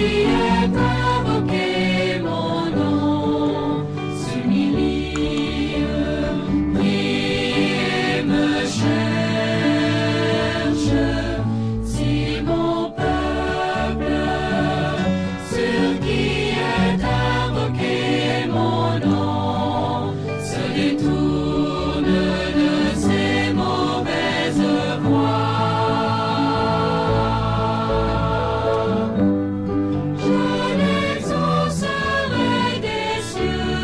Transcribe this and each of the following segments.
est invoqué mon nom s'humilie et me cherche. Si mon peuple sur qui est invoqué mon nom se détourne de ses mauvaises voies, je l'exaucerai des cieux,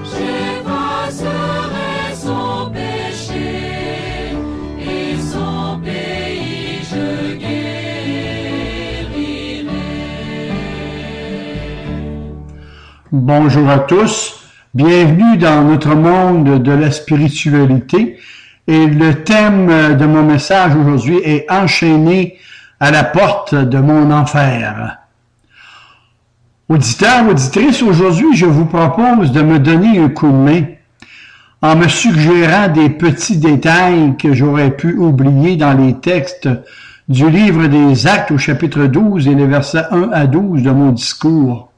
j'effacerai son péché et son pays je guérirai. Bonjour à tous, bienvenue dans notre monde de la spiritualité et le thème de mon message aujourd'hui est « Enchaîné à la porte de mon enfer ». Auditeurs, auditrices, aujourd'hui je vous propose de me donner un coup de main en me suggérant des petits détails que j'aurais pu oublier dans les textes du livre des Actes au chapitre 12 et les versets 1 à 12 de mon discours.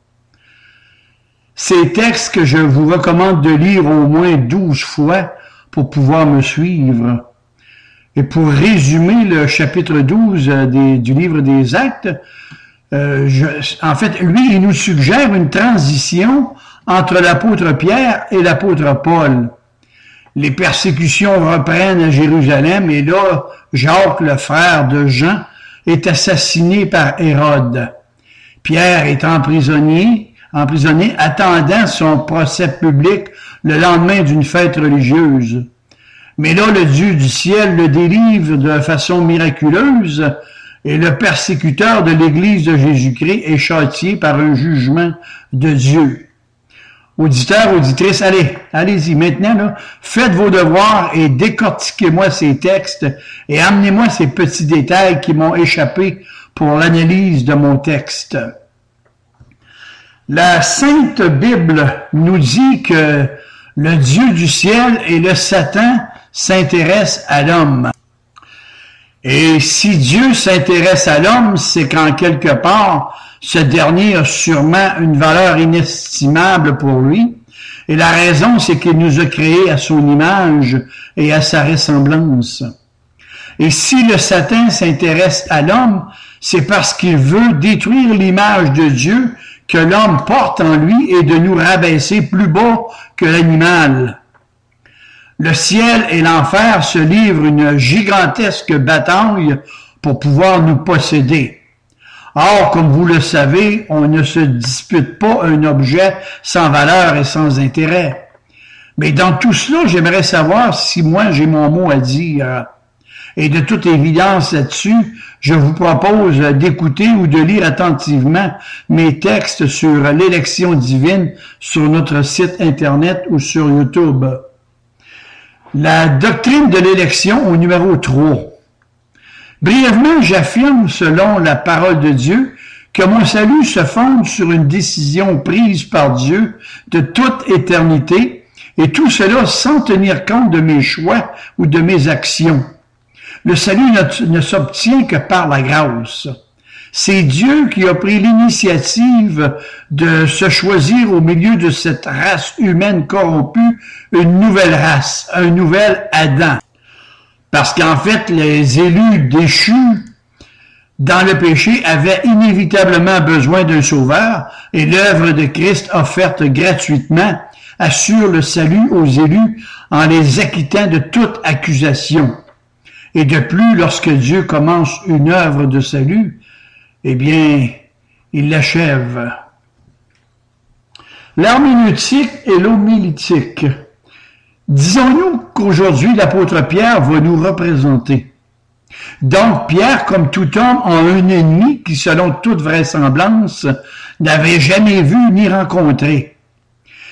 Ces textes que je vous recommande de lire au moins 12 fois pour pouvoir me suivre. Et pour résumer le chapitre 12 du livre des Actes, en fait, lui, il nous suggère une transition entre l'apôtre Pierre et l'apôtre Paul. Les persécutions reprennent à Jérusalem et là, Jacques, le frère de Jean, est assassiné par Hérode. Pierre est emprisonné, attendant son procès public le lendemain d'une fête religieuse. Mais là, le Dieu du ciel le délivre de façon miraculeuse et le persécuteur de l'Église de Jésus-Christ est châtié par un jugement de Dieu. Auditeurs, auditrices, allez-y maintenant, là, faites vos devoirs et décortiquez-moi ces textes et amenez-moi ces petits détails qui m'ont échappé pour l'analyse de mon texte. La Sainte Bible nous dit que le Dieu du ciel et le Satan s'intéressent à l'homme. Et si Dieu s'intéresse à l'homme, c'est qu'en quelque part, ce dernier a sûrement une valeur inestimable pour lui. Et la raison, c'est qu'il nous a créés à son image et à sa ressemblance. Et si le Satan s'intéresse à l'homme, c'est parce qu'il veut détruire l'image de Dieu que l'homme porte en lui et de nous rabaisser plus bas que l'animal. Le ciel et l'enfer se livrent une gigantesque bataille pour pouvoir nous posséder. Or, comme vous le savez, on ne se dispute pas un objet sans valeur et sans intérêt. Mais dans tout cela, j'aimerais savoir si moi j'ai mon mot à dire. Et de toute évidence là-dessus, je vous propose d'écouter ou de lire attentivement mes textes sur l'élection divine sur notre site Internet ou sur YouTube. La doctrine de l'élection au numéro 3. Brièvement, j'affirme, selon la parole de Dieu, que mon salut se fonde sur une décision prise par Dieu de toute éternité, et tout cela sans tenir compte de mes choix ou de mes actions. Le salut ne s'obtient que par la grâce. C'est Dieu qui a pris l'initiative de se choisir au milieu de cette race humaine corrompue une nouvelle race, un nouvel Adam. Parce qu'en fait, les élus déchus dans le péché avaient inévitablement besoin d'un sauveur et l'œuvre de Christ offerte gratuitement assure le salut aux élus en les acquittant de toute accusation. Et de plus, lorsque Dieu commence une œuvre de salut, eh bien, il l'achève. L'herméneutique et l'homilétique. Disons-nous qu'aujourd'hui, l'apôtre Pierre va nous représenter. Donc, Pierre, comme tout homme, a un ennemi qui, selon toute vraisemblance, n'avait jamais vu ni rencontré.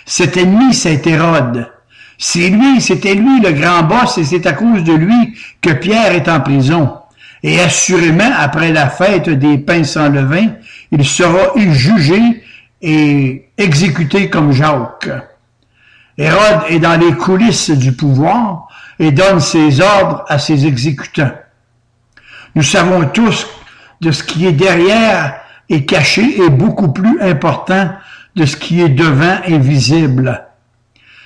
Cet ennemi, c'est Hérode. C'était lui le grand boss et c'est à cause de lui que Pierre est en prison. Et assurément, après la fête des pains sans levain, il sera jugé et exécuté comme Jacques. Hérode est dans les coulisses du pouvoir et donne ses ordres à ses exécutants. Nous savons tous de ce qui est derrière et caché est beaucoup plus important de ce qui est devant et visible.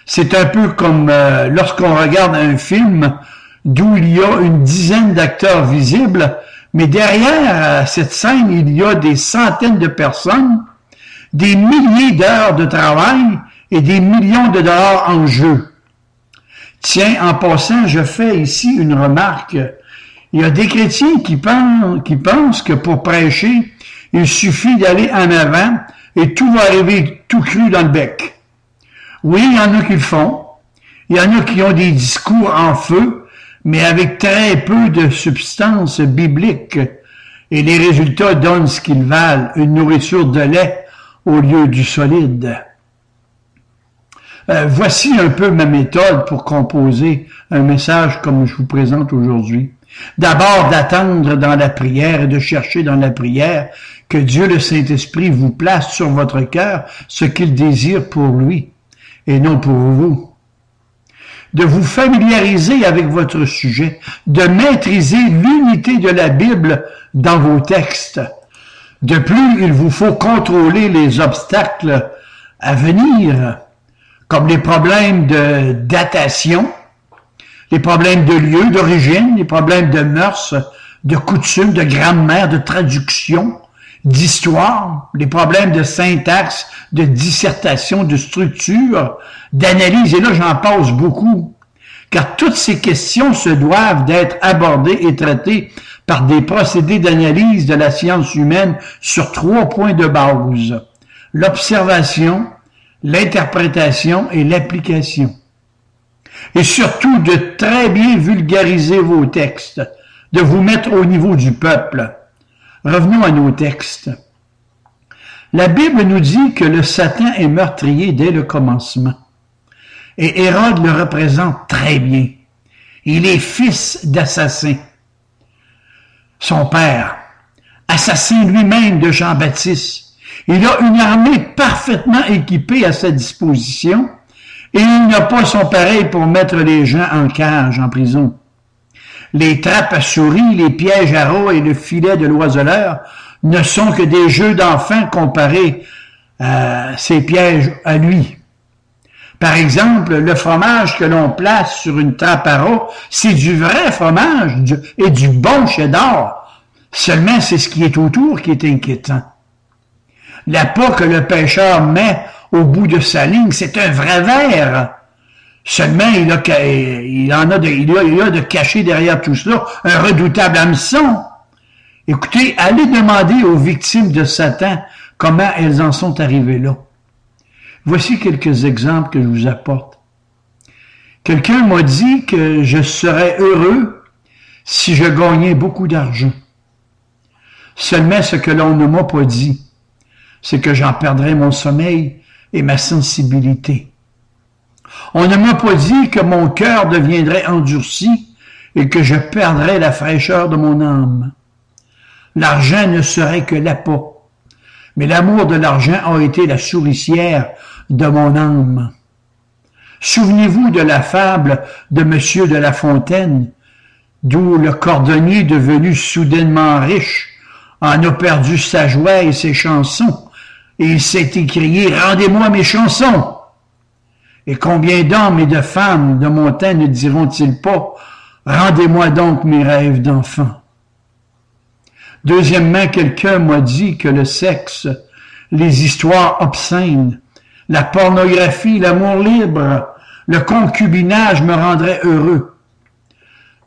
C'est un peu comme lorsqu'on regarde un film d'où il y a une dizaine d'acteurs visibles, mais derrière cette scène, il y a des centaines de personnes, des milliers d'heures de travail et des millions de dollars en jeu. Tiens, en passant, je fais ici une remarque. Il y a des chrétiens qui pensent que pour prêcher, il suffit d'aller en avant et tout va arriver tout cru dans le bec. Oui, il y en a qui le font. Il y en a qui ont des discours en feu, mais avec très peu de substance biblique. Et les résultats donnent ce qu'ils valent, une nourriture de lait au lieu du solide. Voici un peu ma méthode pour composer un message comme je vous présente aujourd'hui. D'abord, d'attendre dans la prière et de chercher dans la prière que Dieu le Saint-Esprit vous place sur votre cœur ce qu'il désire pour lui et non pour vous. De vous familiariser avec votre sujet, de maîtriser l'unité de la Bible dans vos textes. De plus, il vous faut contrôler les obstacles à venir, comme les problèmes de datation, les problèmes de lieu, d'origine, les problèmes de mœurs, de coutumes, de grammaire, de traduction, d'histoire, les problèmes de syntaxe, de dissertation, de structure, d'analyse, et là j'en passe beaucoup, car toutes ces questions se doivent d'être abordées et traitées par des procédés d'analyse de la science humaine sur 3 points de base: l'observation, l'interprétation et l'application. Et surtout de très bien vulgariser vos textes, de vous mettre au niveau du peuple. Revenons à nos textes. La Bible nous dit que le Satan est meurtrier dès le commencement. Et Hérode le représente très bien. Il est fils d'assassin. Son père, assassin lui-même de Jean-Baptiste. Il a une armée parfaitement équipée à sa disposition et il n'a pas son pareil pour mettre les gens en cage, en prison. Les trappes à souris, les pièges à rats et le filet de l'oiseleur ne sont que des jeux d'enfants comparés à ces pièges à lui. Par exemple, le fromage que l'on place sur une trappe à rats, c'est du vrai fromage et du bon cheddar. Seulement, c'est ce qui est autour qui est inquiétant. L'appât que le pêcheur met au bout de sa ligne, c'est un vrai ver. Seulement, il a de caché derrière tout cela un redoutable hameçon. Écoutez, allez demander aux victimes de Satan comment elles en sont arrivées là. Voici quelques exemples que je vous apporte. Quelqu'un m'a dit que je serais heureux si je gagnais beaucoup d'argent. Seulement, ce que l'on ne m'a pas dit, c'est que j'en perdrais mon sommeil et ma sensibilité. On ne m'a pas dit que mon cœur deviendrait endurci et que je perdrais la fraîcheur de mon âme. L'argent ne serait que l'appât, mais l'amour de l'argent a été la souricière de mon âme. Souvenez-vous de la fable de Monsieur de La Fontaine, d'où le cordonnier devenu soudainement riche en a perdu sa joie et ses chansons, et il s'est écrié « Rendez-moi mes chansons !» Et combien d'hommes et de femmes de mon temps ne diront-ils pas « Rendez-moi donc mes rêves d'enfant !» Deuxièmement, quelqu'un m'a dit que le sexe, les histoires obscènes, la pornographie, l'amour libre, le concubinage me rendraient heureux.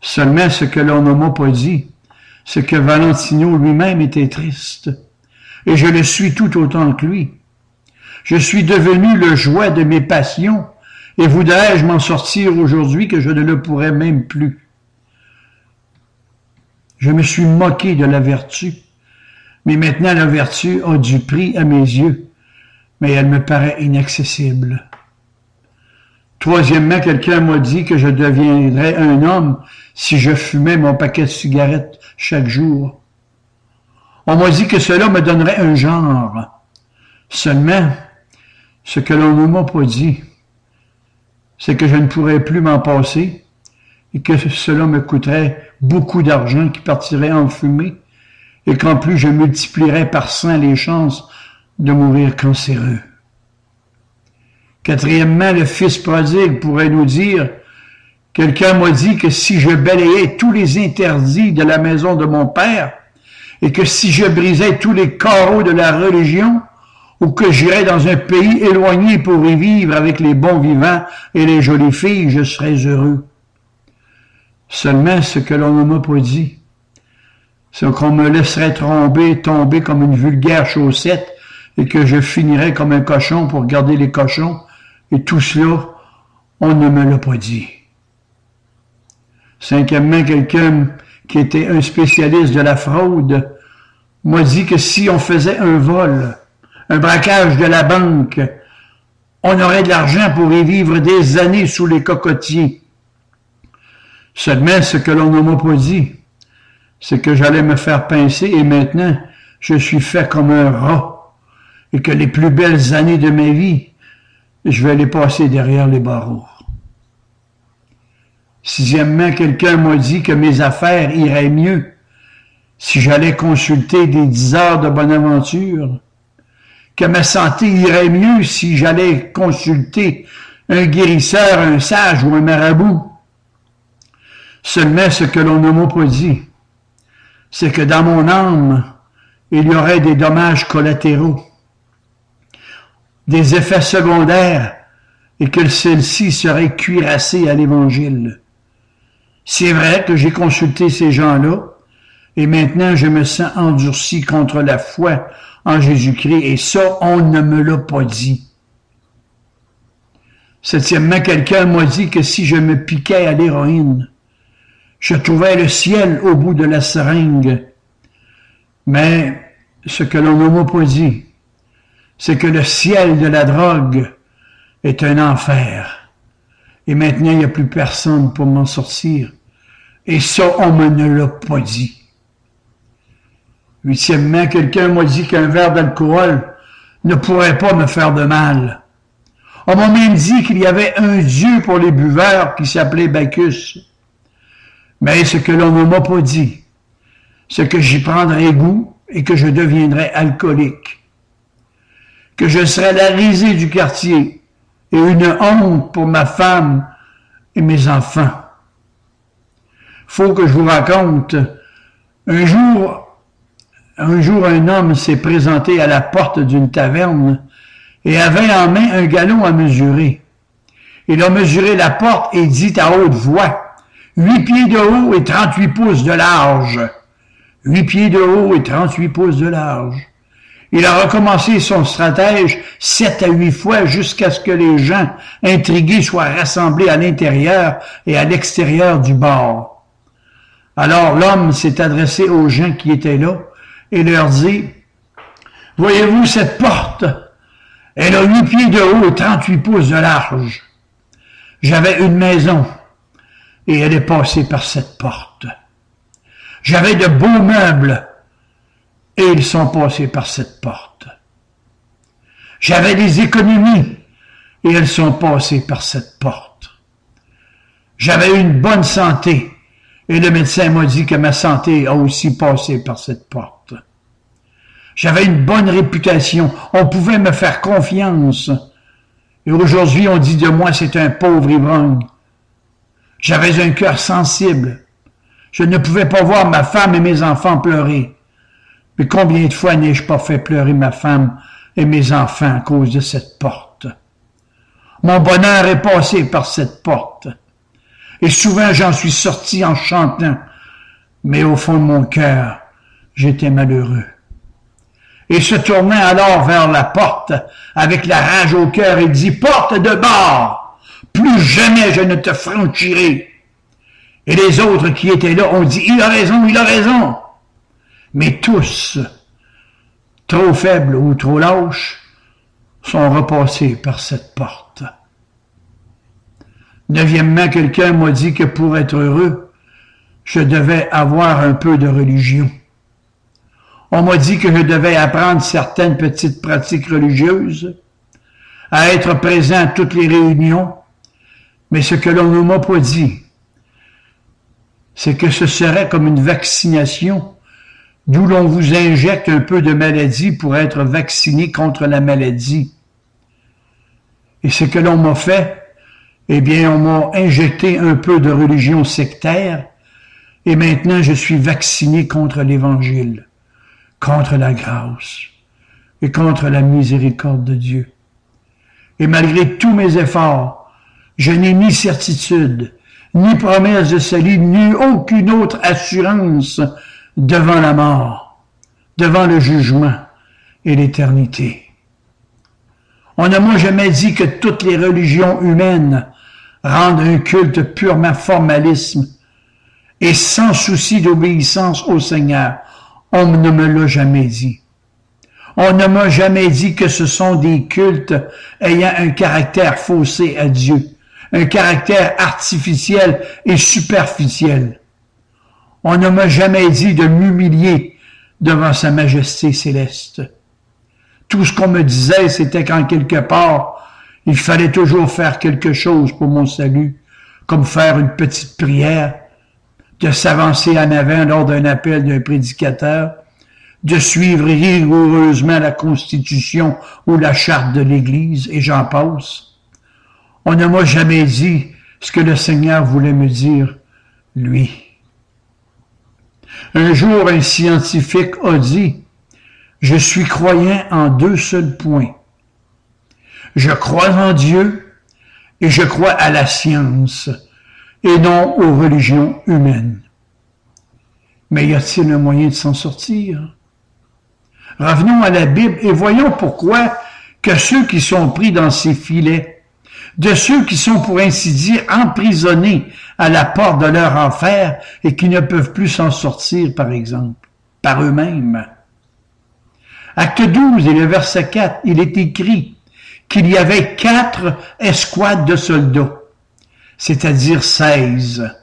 Seulement ce que l'on ne m'a pas dit, c'est que Valentino lui-même était triste, et je le suis tout autant que lui. Je suis devenu le jouet de mes passions, et voudrais-je m'en sortir aujourd'hui que je ne le pourrais même plus. Je me suis moqué de la vertu, mais maintenant la vertu a du prix à mes yeux, mais elle me paraît inaccessible. Troisièmement, quelqu'un m'a dit que je deviendrais un homme si je fumais mon paquet de cigarettes chaque jour. On m'a dit que cela me donnerait un genre. Seulement, ce que l'on ne m'a pas dit, c'est que je ne pourrais plus m'en passer et que cela me coûterait beaucoup d'argent qui partirait en fumée, et qu'en plus je multiplierais par 100 les chances de mourir cancéreux. Quatrièmement, le fils prodigue pourrait nous dire, quelqu'un m'a dit que si je balayais tous les interdits de la maison de mon père, et que si je brisais tous les carreaux de la religion, ou que j'irais dans un pays éloigné pour y vivre avec les bons vivants et les jolies filles, je serais heureux. Seulement ce que l'on ne m'a pas dit, c'est qu'on me laisserait tomber comme une vulgaire chaussette et que je finirais comme un cochon pour garder les cochons, et tout cela, on ne me l'a pas dit. Cinquièmement, quelqu'un qui était un spécialiste de la fraude m'a dit que si on faisait un vol, un braquage de la banque, on aurait de l'argent pour y vivre des années sous les cocotiers. Seulement, ce que l'on ne m'a pas dit, c'est que j'allais me faire pincer et maintenant, je suis fait comme un rat et que les plus belles années de ma vie, je vais les passer derrière les barreaux. Sixièmement, quelqu'un m'a dit que mes affaires iraient mieux si j'allais consulter des 10 heures de bonne aventure, que ma santé irait mieux si j'allais consulter un guérisseur, un sage ou un marabout. Seulement ce que l'on ne m'a pas dit, c'est que dans mon âme, il y aurait des dommages collatéraux, des effets secondaires, et que celle-ci serait cuirassée à l'Évangile. C'est vrai que j'ai consulté ces gens-là, et maintenant je me sens endurci contre la foi en Jésus-Christ, et ça, on ne me l'a pas dit. Septièmement, quelqu'un m'a dit que si je me piquais à l'héroïne, je trouvais le ciel au bout de la seringue. Mais ce que l'on ne m'a pas dit, c'est que le ciel de la drogue est un enfer. Et maintenant, il n'y a plus personne pour m'en sortir. Et ça, on me ne l'a pas dit. Huitièmement, quelqu'un m'a dit qu'un verre d'alcool ne pourrait pas me faire de mal. On m'a même dit qu'il y avait un dieu pour les buveurs qui s'appelait Bacchus. Mais ce que l'on ne m'a pas dit, c'est que j'y prendrais goût et que je deviendrais alcoolique. Que je serais la risée du quartier et une honte pour ma femme et mes enfants. Faut que je vous raconte, un jour, un homme s'est présenté à la porte d'une taverne et avait en main un galon à mesurer. Il a mesuré la porte et dit à haute voix, 8 pieds de haut et 38 pouces de large. 8 pieds de haut et 38 pouces de large. Il a recommencé son stratège 7 à 8 fois jusqu'à ce que les gens intrigués soient rassemblés à l'intérieur et à l'extérieur du bar. Alors l'homme s'est adressé aux gens qui étaient là et leur dit, « Voyez-vous cette porte? Elle a 8 pieds de haut et 38 pouces de large. J'avais une maison. Et elle est passée par cette porte. J'avais de beaux meubles, et ils sont passés par cette porte. J'avais des économies, et elles sont passées par cette porte. J'avais une bonne santé, et le médecin m'a dit que ma santé a aussi passé par cette porte. J'avais une bonne réputation, on pouvait me faire confiance, et aujourd'hui on dit de moi c'est un pauvre ivrogne. J'avais un cœur sensible. Je ne pouvais pas voir ma femme et mes enfants pleurer. Mais combien de fois n'ai-je pas fait pleurer ma femme et mes enfants à cause de cette porte? Mon bonheur est passé par cette porte. Et souvent j'en suis sorti en chantant. Mais au fond de mon cœur, j'étais malheureux. Et se tournant alors vers la porte, avec la rage au cœur, il dit, « Porte de bord! Plus jamais je ne te franchirai. » Et les autres qui étaient là ont dit, il a raison, il a raison. Mais tous, trop faibles ou trop lâches, sont repassés par cette porte. Neuvièmement, quelqu'un m'a dit que pour être heureux, je devais avoir un peu de religion. On m'a dit que je devais apprendre certaines petites pratiques religieuses, à être présent à toutes les réunions, mais ce que l'on ne m'a pas dit, c'est que ce serait comme une vaccination, d'où l'on vous injecte un peu de maladie pour être vacciné contre la maladie. Et ce que l'on m'a fait, eh bien, on m'a injecté un peu de religion sectaire, et maintenant je suis vacciné contre l'Évangile, contre la grâce et contre la miséricorde de Dieu. Et malgré tous mes efforts, je n'ai ni certitude, ni promesse de salut, ni aucune autre assurance devant la mort, devant le jugement et l'éternité. On ne m'a jamais dit que toutes les religions humaines rendent un culte purement formalisme et sans souci d'obéissance au Seigneur. On ne me l'a jamais dit. On ne m'a jamais dit que ce sont des cultes ayant un caractère faussé à Dieu, un caractère artificiel et superficiel. On ne m'a jamais dit de m'humilier devant sa majesté céleste. Tout ce qu'on me disait, c'était qu'en quelque part, il fallait toujours faire quelque chose pour mon salut, comme faire une petite prière, de s'avancer en avant lors d'un appel d'un prédicateur, de suivre rigoureusement la Constitution ou la charte de l'Église, et j'en passe. On ne m'a jamais dit ce que le Seigneur voulait me dire, lui. Un jour, un scientifique a dit, « Je suis croyant en deux seuls points. Je crois en Dieu et je crois à la science et non aux religions humaines. » Mais y a-t-il un moyen de s'en sortir? Revenons à la Bible et voyons pourquoi que ceux qui sont pris dans ces filets, de ceux qui sont pour ainsi dire emprisonnés à la porte de leur enfer et qui ne peuvent plus s'en sortir, par exemple, par eux-mêmes. Acte 12 et le verset 4, il est écrit qu'il y avait 4 escouades de soldats, c'est-à-dire 16.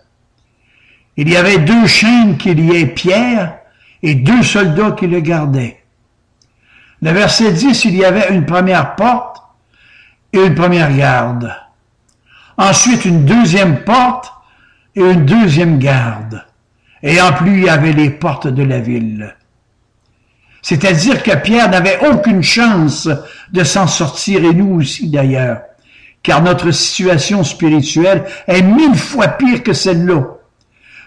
Il y avait 2 chaînes qui liaient Pierre et 2 soldats qui le gardaient. Le verset 10, il y avait une première porte et une première garde. Ensuite, une deuxième porte et une deuxième garde. Et en plus, il y avait les portes de la ville. C'est-à-dire que Pierre n'avait aucune chance de s'en sortir, et nous aussi d'ailleurs, car notre situation spirituelle est 1000 fois pire que celle-là.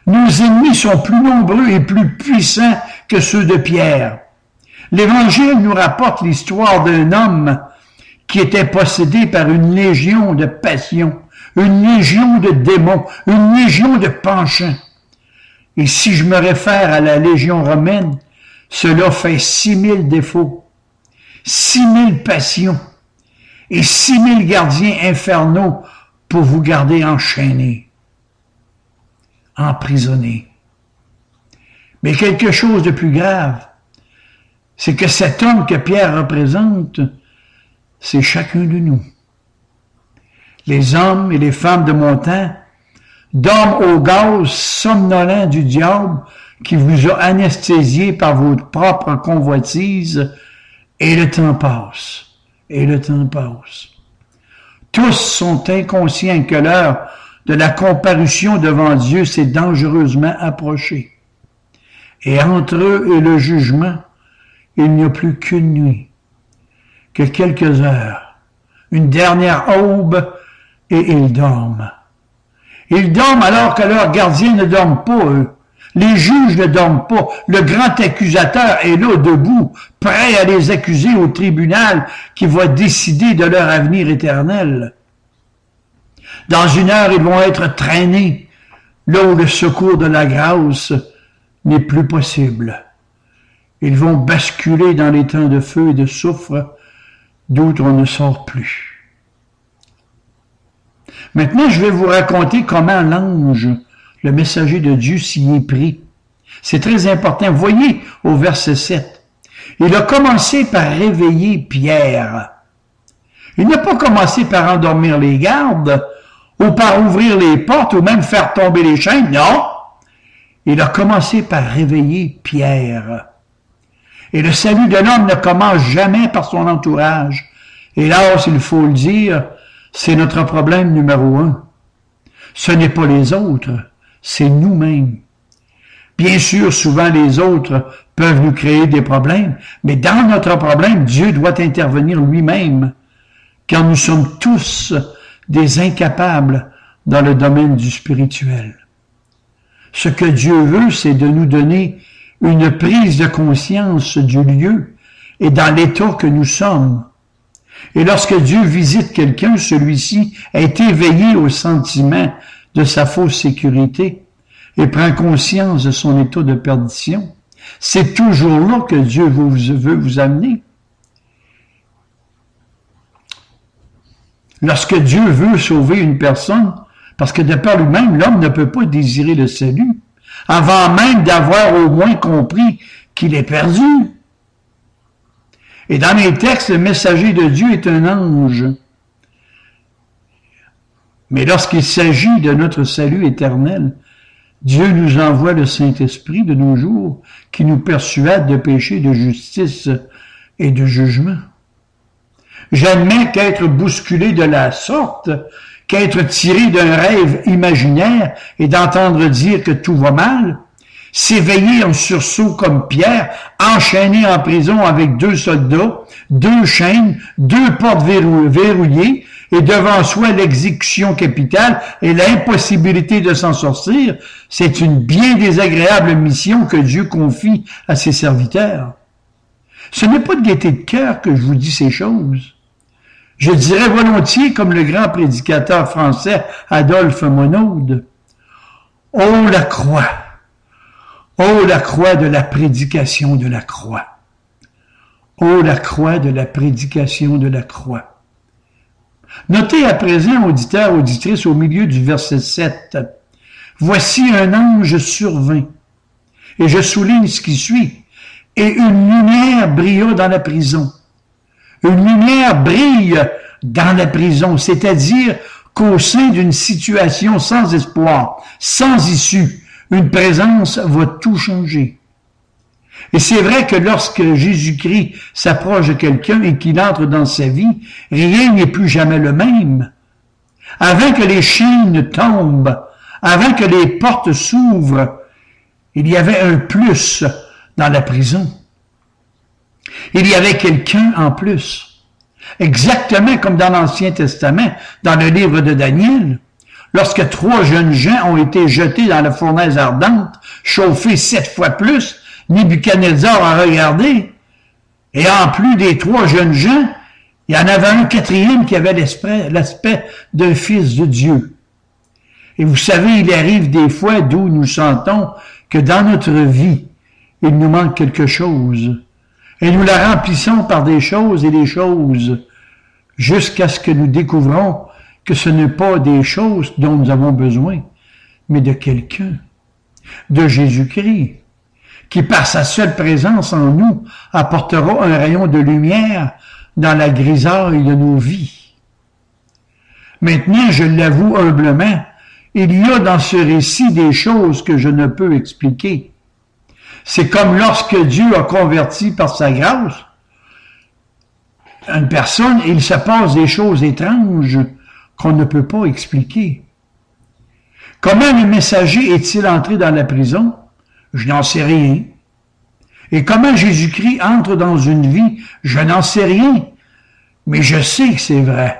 Nos ennemis sont plus nombreux et plus puissants que ceux de Pierre. L'Évangile nous rapporte l'histoire d'un homme qui était possédé par une légion de passions, une légion de démons, une légion de penchants. Et si je me réfère à la légion romaine, cela fait 6000 défauts, 6000 passions et 6000 gardiens infernaux pour vous garder enchaînés, emprisonnés. Mais quelque chose de plus grave, c'est que cet homme que Pierre représente, c'est chacun de nous. Les hommes et les femmes de mon temps dorment au gaz somnolent du diable qui vous a anesthésié par votre propre convoitise, et le temps passe, et le temps passe. Tous sont inconscients que l'heure de la comparution devant Dieu s'est dangereusement approchée. Et entre eux et le jugement, il n'y a plus qu'une nuit, que quelques heures, une dernière aube, et ils dorment. Ils dorment alors que leurs gardiens ne dorment pas, eux. Les juges ne dorment pas. Le grand accusateur est là, debout, prêt à les accuser au tribunal qui va décider de leur avenir éternel. Dans une heure, ils vont être traînés, là où le secours de la grâce n'est plus possible. Ils vont basculer dans les temps de feu et de soufre, d'où on ne sort plus. Maintenant, je vais vous raconter comment l'ange, le messager de Dieu, s'y est pris. C'est très important. Voyez au verset 7. Il a commencé par réveiller Pierre. Il n'a pas commencé par endormir les gardes, ou par ouvrir les portes, ou même faire tomber les chaînes. Non! Il a commencé par réveiller Pierre. Et le salut de l'homme ne commence jamais par son entourage. Hélas, il faut le dire, c'est notre problème numéro 1. Ce n'est pas les autres, c'est nous-mêmes. Bien sûr, souvent les autres peuvent nous créer des problèmes, mais dans notre problème, Dieu doit intervenir lui-même, car nous sommes tous des incapables dans le domaine du spirituel. Ce que Dieu veut, c'est de nous donner une prise de conscience du lieu et dans l'état que nous sommes. Et lorsque Dieu visite quelqu'un, celui-ci est éveillé au sentiment de sa fausse sécurité et prend conscience de son état de perdition. C'est toujours là que Dieu veut vous amener. Lorsque Dieu veut sauver une personne, parce que de par lui-même, l'homme ne peut pas désirer le salut, avant même d'avoir au moins compris qu'il est perdu. Et dans les textes, le messager de Dieu est un ange. Mais lorsqu'il s'agit de notre salut éternel, Dieu nous envoie le Saint-Esprit de nos jours qui nous persuade de péché, de justice et de jugement. J'admets qu'être bousculé de la sorte, qu'être tiré d'un rêve imaginaire et d'entendre dire que tout va mal, s'éveiller en sursaut comme Pierre, enchaîné en prison avec 2 soldats, 2 chaînes, 2 portes verrouillées, et devant soi l'exécution capitale et l'impossibilité de s'en sortir, c'est une bien désagréable mission que Dieu confie à ses serviteurs. Ce n'est pas de gaieté de cœur que je vous dis ces choses. Je dirais volontiers, comme le grand prédicateur français Adolphe Monod, « Oh la croix! Oh la croix de la prédication de la croix! Oh la croix de la prédication de la croix! » Notez à présent, auditeurs, auditrices, au milieu du verset 7, « Voici un ange survint. » Et je souligne ce qui suit. « Et une lumière brilla dans la prison. » Une lumière brille dans la prison, c'est-à-dire qu'au sein d'une situation sans espoir, sans issue, une présence va tout changer. Et c'est vrai que lorsque Jésus-Christ s'approche de quelqu'un et qu'il entre dans sa vie, rien n'est plus jamais le même. Avant que les chaînes tombent, avant que les portes s'ouvrent, il y avait un plus dans la prison. Il y avait quelqu'un en plus. Exactement comme dans l'Ancien Testament, dans le livre de Daniel, lorsque 3 jeunes gens ont été jetés dans la fournaise ardente, chauffés 7 fois plus, Nebuchadnezzar a regardé, et en plus des 3 jeunes gens, il y en avait un 4e qui avait l'aspect d'un fils de Dieu. Et vous savez, il arrive des fois d'où nous sentons que dans notre vie, il nous manque quelque chose. Et nous la remplissons par des choses et des choses, jusqu'à ce que nous découvrons que ce n'est pas des choses dont nous avons besoin, mais de quelqu'un, de Jésus-Christ, qui par sa seule présence en nous apportera un rayon de lumière dans la grisaille de nos vies. Maintenant, je l'avoue humblement, il y a dans ce récit des choses que je ne peux expliquer. C'est comme lorsque Dieu a converti par sa grâce une personne et il se passe des choses étranges qu'on ne peut pas expliquer. Comment le messager est-il entré dans la prison? Je n'en sais rien. Et comment Jésus-Christ entre dans une vie? Je n'en sais rien. Mais je sais que c'est vrai.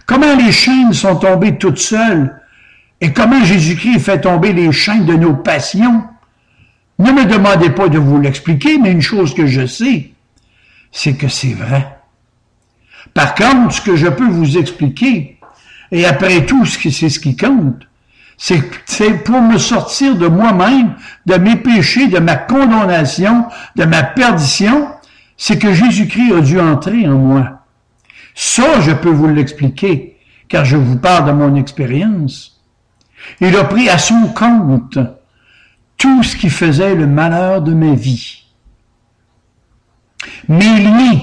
Comment les chaînes sont tombées toutes seules? Et comment Jésus-Christ fait tomber les chaînes de nos passions? Ne me demandez pas de vous l'expliquer, mais une chose que je sais, c'est que c'est vrai. Par contre, ce que je peux vous expliquer, et après tout, c'est ce qui compte, c'est pour me sortir de moi-même, de mes péchés, de ma condamnation, de ma perdition, c'est que Jésus-Christ a dû entrer en moi. Ça, je peux vous l'expliquer, car je vous parle de mon expérience. Il a pris à son compte tout ce qui faisait le malheur de ma vie. Mes liens,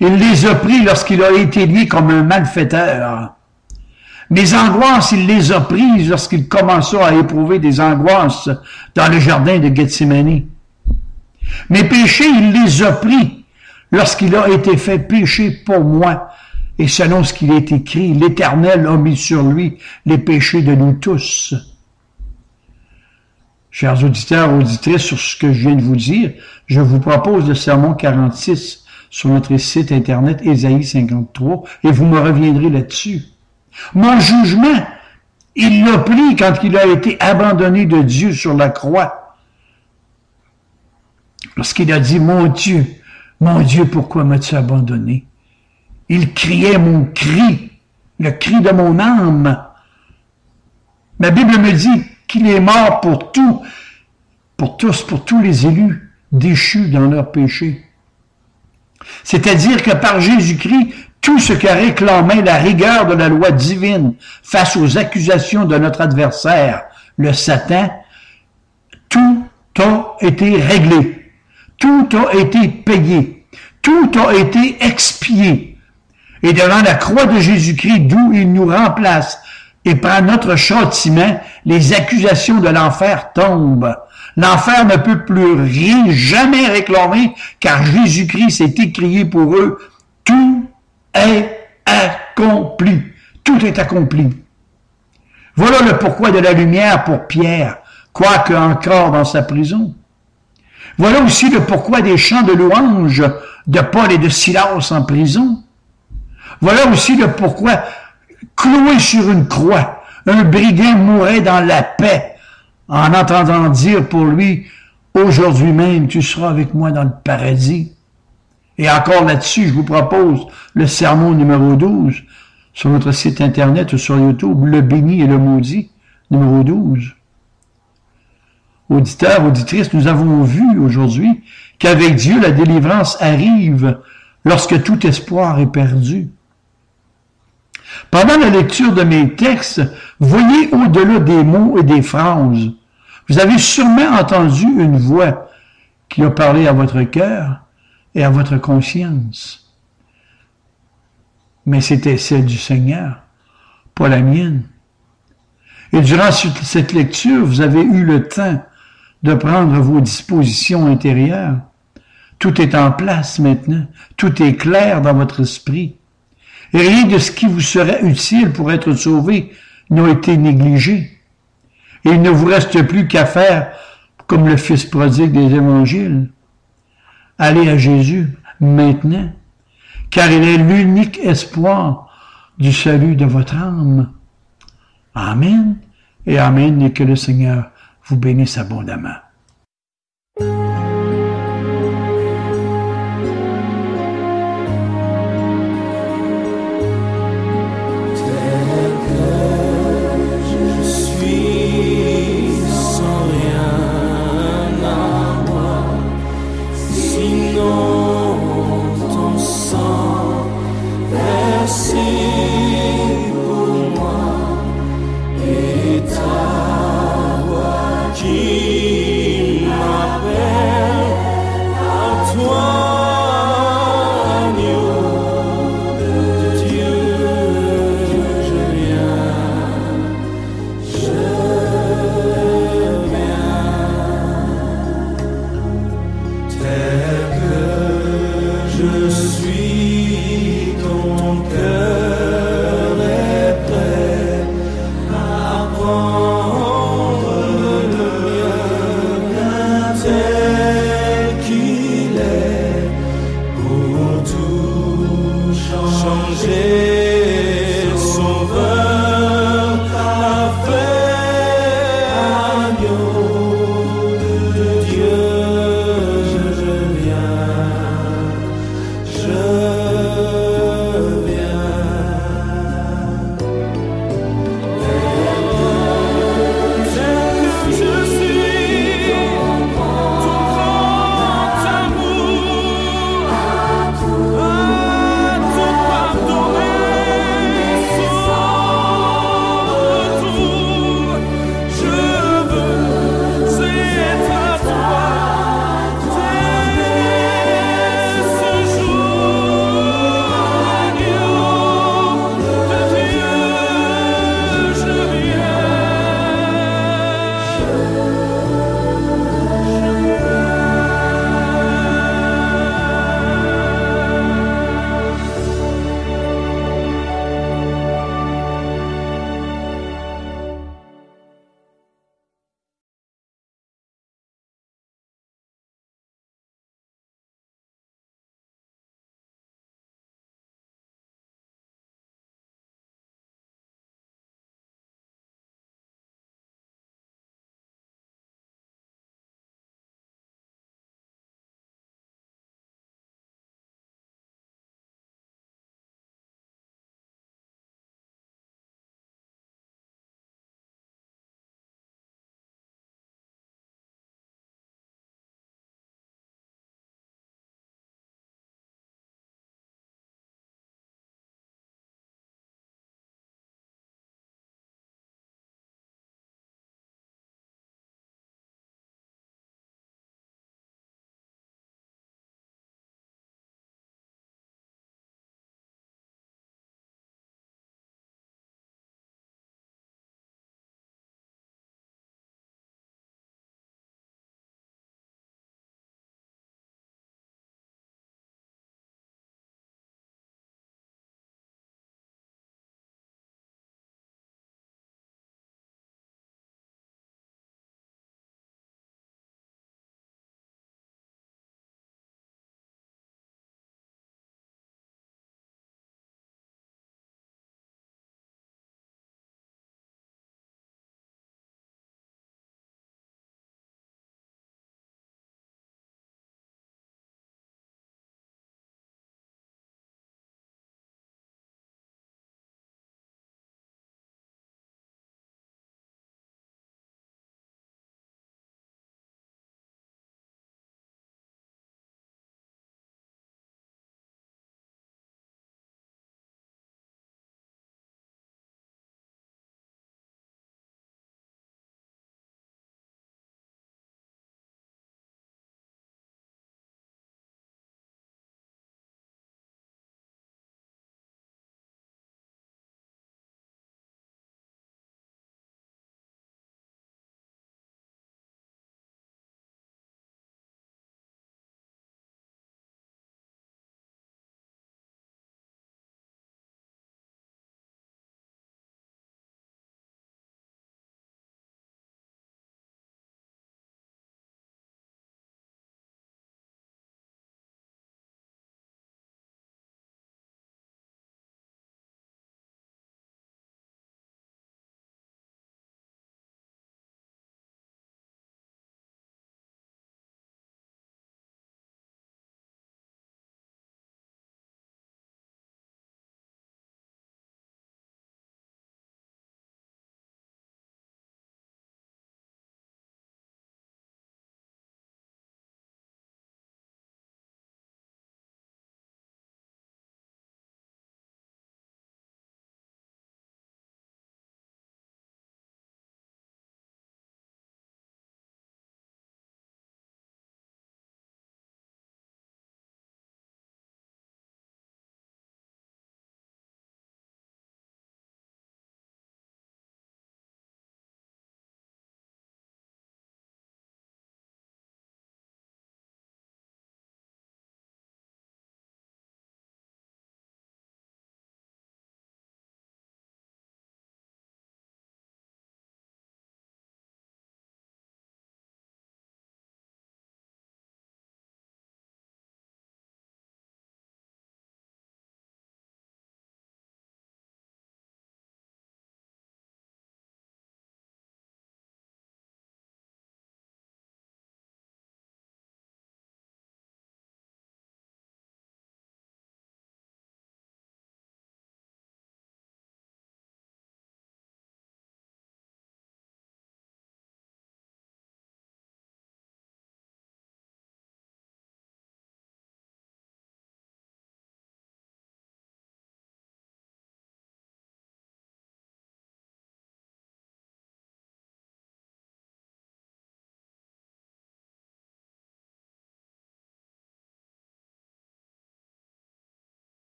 il les a pris lorsqu'il a été lié comme un malfaiteur. Mes angoisses, il les a prises lorsqu'il commença à éprouver des angoisses dans le jardin de Gethsémani. Mes péchés, il les a pris lorsqu'il a été fait péché pour moi. Et selon ce qu'il est écrit, l'Éternel a mis sur lui les péchés de nous tous. Chers auditeurs, auditrices, sur ce que je viens de vous dire, je vous propose le sermon 46 sur notre site internet Ésaïe 53 et vous me reviendrez là-dessus. Mon jugement, il l'a pris quand il a été abandonné de Dieu sur la croix. Lorsqu'il a dit, mon Dieu, pourquoi m'as-tu abandonné? Il criait mon cri, le cri de mon âme. Ma Bible me dit qu'il est mort pour tous les élus déchus dans leur péché. C'est-à-dire que par Jésus-Christ, tout ce que réclamait la rigueur de la loi divine face aux accusations de notre adversaire, le Satan, tout a été réglé. Tout a été payé. Tout a été expié. Et devant la croix de Jésus-Christ, d'où il nous remplace et prend notre châtiment, les accusations de l'enfer tombent. L'enfer ne peut plus rien, jamais réclamer, car Jésus-Christ s'est écrié pour eux. Tout est accompli. Tout est accompli. Voilà le pourquoi de la lumière pour Pierre, quoique encore dans sa prison. Voilà aussi le pourquoi des chants de louange de Paul et de Silas en prison. Voilà aussi le pourquoi, cloué sur une croix, un brigand mourait dans la paix, en entendant dire pour lui, aujourd'hui même, tu seras avec moi dans le paradis. Et encore là-dessus, je vous propose le sermon numéro 12 sur notre site internet ou sur YouTube, le béni et le maudit, numéro 12. Auditeurs, auditrices, nous avons vu aujourd'hui qu'avec Dieu, la délivrance arrive lorsque tout espoir est perdu. Pendant la lecture de mes textes, voyez au-delà des mots et des phrases. Vous avez sûrement entendu une voix qui a parlé à votre cœur et à votre conscience. Mais c'était celle du Seigneur, pas la mienne. Et durant cette lecture, vous avez eu le temps de prendre vos dispositions intérieures. Tout est en place maintenant. Tout est clair dans votre esprit. Et rien de ce qui vous serait utile pour être sauvé n'a été négligé. Et il ne vous reste plus qu'à faire comme le fils prodigue des évangiles. Allez à Jésus maintenant, car il est l'unique espoir du salut de votre âme. Amen et amen, et que le Seigneur vous bénisse abondamment.